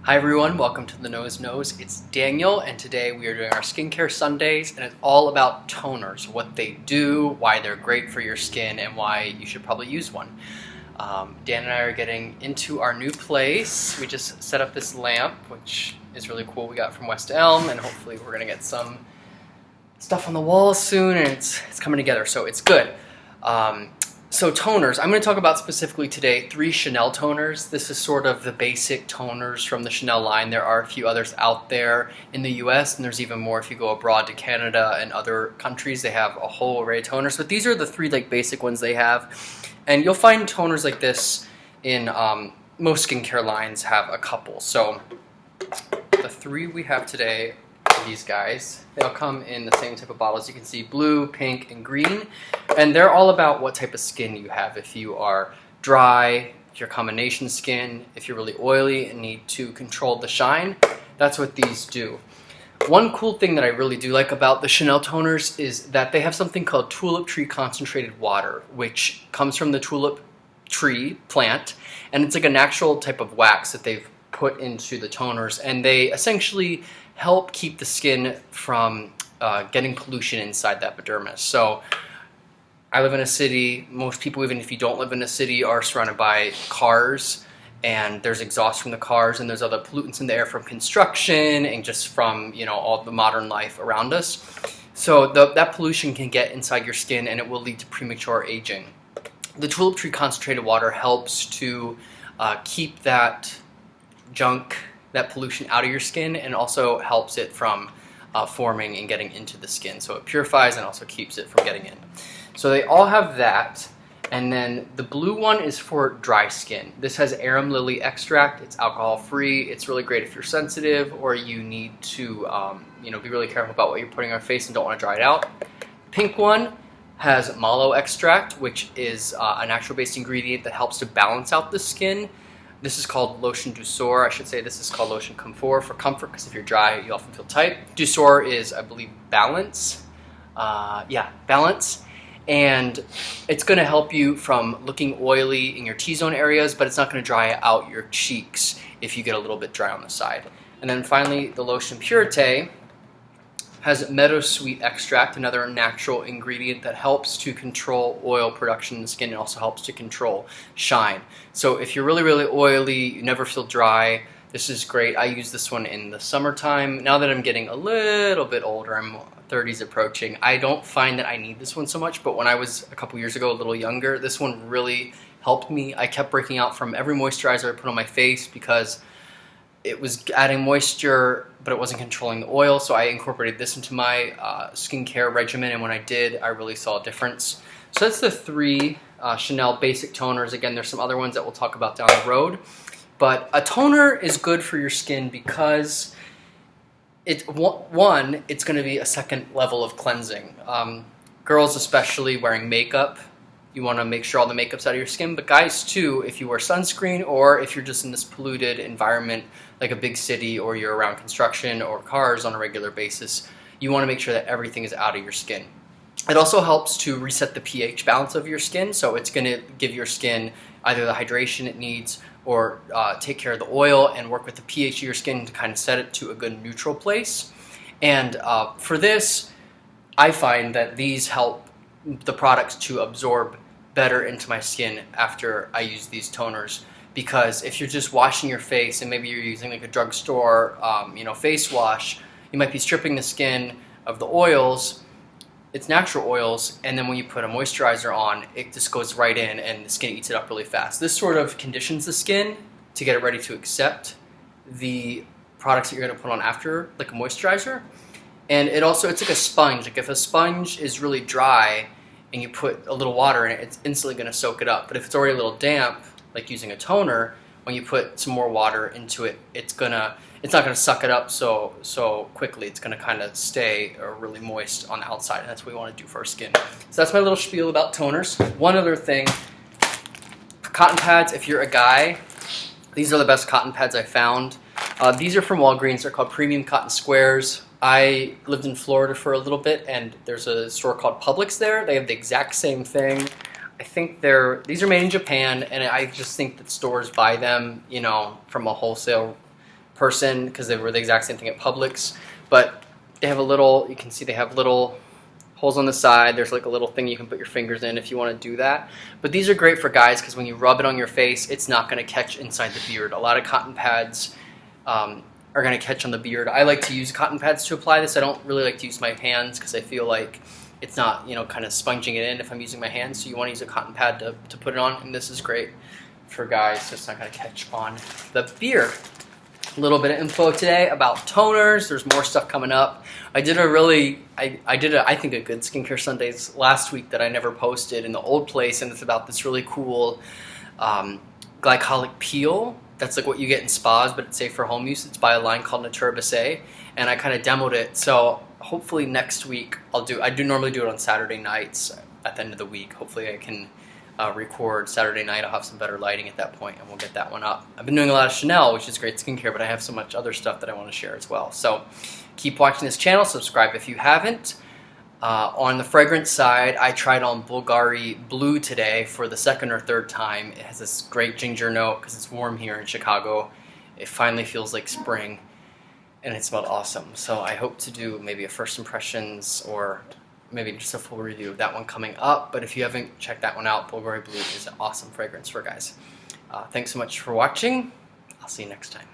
Hi everyone, welcome to the Nose Nose. It's Daniel, and today we are doing our skincare Sundays, and it's all about toners, what they do, why they're great for your skin, and why you should probably use one. Dan and I are getting into our new place. We just set up this lamp, which is really cool. We got from West Elm, and hopefully we're gonna get some stuff on the walls soon, and it's coming together, so it's good. So toners, I'm going to talk about specifically today 3 Chanel toners. This is sort of the basic toners from the Chanel line. There are a few others out there in the US, and there's even more if you go abroad to Canada and other countries. They have a whole array of toners, but these are the 3 basic ones they have. And you'll find toners like this in most skincare lines have a couple. So the 3 we have today, these guys, they'll come in the same type of bottles. You can see blue, pink, and green, and they're all about what type of skin you have. If you are dry, if you're combination skin, if you're really oily and need to control the shine, that's what these do. One cool thing that I really do like about the Chanel toners is that they have something called tulip tree concentrated water, which comes from the tulip tree plant, and it's like a natural type of wax that they've put into the toners, and they essentially help keep the skin from getting pollution inside the epidermis. So I live in a city. Most people, even if you don't live in a city, are surrounded by cars, and there's exhaust from the cars, and there's other pollutants in the air from construction and just from all the modern life around us. So that pollution can get inside your skin, and it will lead to premature aging. The tulip tree concentrated water helps to keep that junk, that pollution out of your skin, and also helps it from forming and getting into the skin. So it purifies and also keeps it from getting in. So they all have that. And then the blue one is for dry skin. This has arum lily extract. It's alcohol free. It's really great if you're sensitive or you need to be really careful about what you're putting on your face and don't want to dry it out. Pink one has mallow extract, which is a natural based ingredient that helps to balance out the skin. This is called Lotion Douceur. I should say this is called Lotion Confort for comfort, because if you're dry, you often feel tight. Douceur is, I believe, balance. Balance. And it's going to help you from looking oily in your T-zone areas, but it's not going to dry out your cheeks if you get a little bit dry on the side. And then finally, the Lotion Pureté has meadowsweet extract, another natural ingredient that helps to control oil production in the skin and also helps to control shine. So if you're really, really oily, you never feel dry, this is great. I use this one in the summertime. Now that I'm getting a little bit older, I'm 30s approaching, I don't find that I need this one so much, but when I was a couple years ago, a little younger, this one really helped me. I kept breaking out from every moisturizer I put on my face because it was adding moisture, but it wasn't controlling the oil, so I incorporated this into my skincare regimen, and when I did, I really saw a difference. So that's the 3 Chanel basic toners. Again, there's some other ones that we'll talk about down the road, but a toner is good for your skin because it's going to be a second level of cleansing. Girls especially wearing makeup, you want to make sure all the makeup's out of your skin, but guys too, if you wear sunscreen or if you're just in this polluted environment like a big city or you're around construction or cars on a regular basis, you want to make sure that everything is out of your skin. It also helps to reset the pH balance of your skin, so it's going to give your skin either the hydration it needs or take care of the oil and work with the pH of your skin to kind of set it to a good neutral place. And for this, I find that these help the products to absorb better into my skin after I use these toners, because if you're just washing your face and maybe you're using like a drugstore face wash, you might be stripping the skin of the oils. It's natural oils, and then when you put a moisturizer on, it just goes right in and the skin eats it up really fast. This sort of conditions the skin to get it ready to accept the products that you're going to put on after, like a moisturizer. And it's like a sponge. Like if a sponge is really dry and you put a little water in it, it's instantly going to soak it up. But if it's already a little damp, like using a toner, when you put some more water into it, it's not going to suck it up so quickly. It's going to kind of stay really moist on the outside, and that's what we want to do for our skin. So that's my little spiel about toners. One other thing, cotton pads. If you're a guy, these are the best cotton pads I found. These are from Walgreens. They're called Premium Cotton Squares. I lived in Florida for a little bit, and there's a store called Publix there. They have the exact same thing. I think these are made in Japan, and I just think that stores buy them, from a wholesale person because they were the exact same thing at Publix. But they have a little, you can see they have little holes on the side. There's like a little thing you can put your fingers in if you want to do that. But these are great for guys because when you rub it on your face, it's not going to catch inside the beard. A lot of cotton pads are going to catch on the beard. I like to use cotton pads to apply this. I don't really like to use my hands because I feel like it's not, you know, kind of sponging it in if I'm using my hands. So you want to use a cotton pad to put it on, and this is great for guys so it's not going to catch on the beard. A little bit of info today about toners. There's more stuff coming up. I did I think a good skincare Sundays last week that I never posted in the old place, and it's about this really cool glycolic peel. That's like what you get in spas, but it's safe for home use. It's by a line called Pureté, and I kind of demoed it. So hopefully next week I do normally do it on Saturday nights at the end of the week. Hopefully I can record Saturday night. I'll have some better lighting at that point, and we'll get that one up. I've been doing a lot of Chanel, which is great skincare, but I have so much other stuff that I want to share as well. So keep watching this channel. Subscribe if you haven't. On the fragrance side, I tried on Bulgari Blue today for the second or third time. It has this great ginger note because it's warm here in Chicago. It finally feels like spring, and it smelled awesome. So I hope to do maybe a first impressions or maybe just a full review of that one coming up. But if you haven't checked that one out, Bulgari Blue is an awesome fragrance for guys. Thanks so much for watching. I'll see you next time.